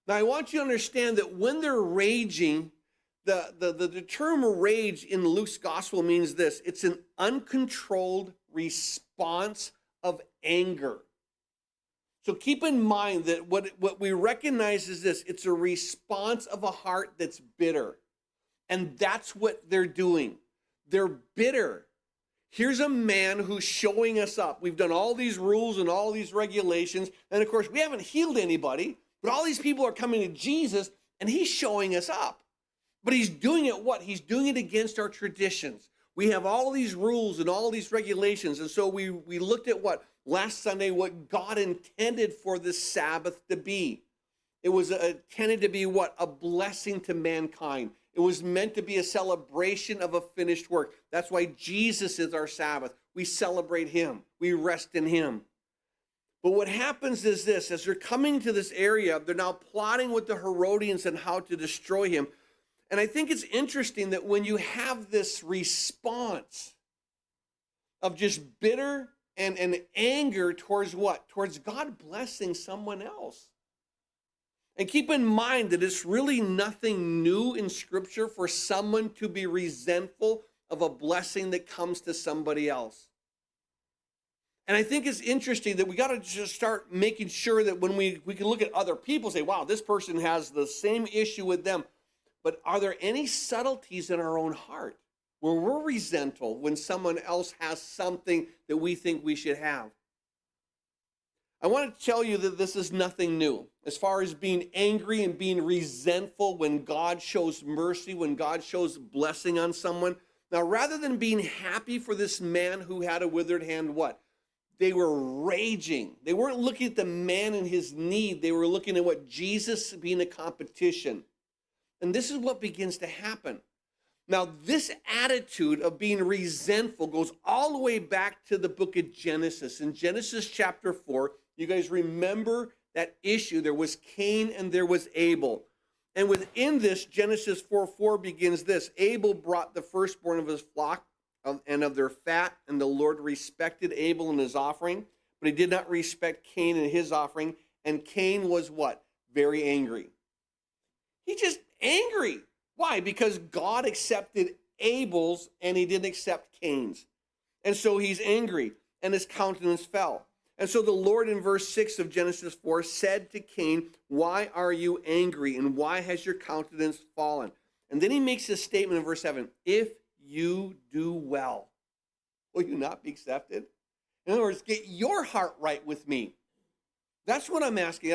Now, I want you to understand that when they're raging, the term rage in Luke's gospel means this: it's an uncontrolled response of anger. So keep in mind that what we recognize is this: it's a response of a heart that's bitter. And that's what they're doing. They're bitter. Here's a man who's showing us up. We've done all these rules and all these regulations. And of course, we haven't healed anybody, but all these people are coming to Jesus and he's showing us up. But he's doing it what? He's doing it against our traditions. We have all these rules and all these regulations. And so we looked at what? Last Sunday, what God intended for this Sabbath to be. It was intended to be what? A blessing to mankind. It was meant to be a celebration of a finished work. That's why Jesus is our Sabbath. We celebrate him. We rest in him. But what happens is this: as they're coming to this area, they're now plotting with the Herodians on how to destroy him. And I think it's interesting that when you have this response of just bitter and anger towards what? Towards God blessing someone else. And keep in mind that it's really nothing new in Scripture for someone to be resentful of a blessing that comes to somebody else. And I think it's interesting that we got to just start making sure that when we can look at other people and say, wow, this person has the same issue with them. But are there any subtleties in our own heart where we're resentful when someone else has something that we think we should have? I want to tell you that this is nothing new. As far as being angry and being resentful when God shows mercy, when God shows blessing on someone. Now, rather than being happy for this man who had a withered hand, what? They were raging. They weren't looking at the man in his need. They were looking at what? Jesus being a competition. And this is what begins to happen. Now, this attitude of being resentful goes all the way back to the book of Genesis. In Genesis chapter 4, you guys remember that issue. There was Cain and there was Abel. And within this, Genesis 4:4 begins this: Abel brought the firstborn of his flock and of their fat, and the Lord respected Abel and his offering, but he did not respect Cain and his offering. And Cain was what? Very angry. He's just angry. Why? Because God accepted Abel's and he didn't accept Cain's. And so he's angry and his countenance fell. And so the Lord in verse 6 of Genesis 4 said to Cain, why are you angry and why has your countenance fallen? And then he makes this statement in verse 7, if you do well, will you not be accepted? In other words, get your heart right with me. That's what I'm asking.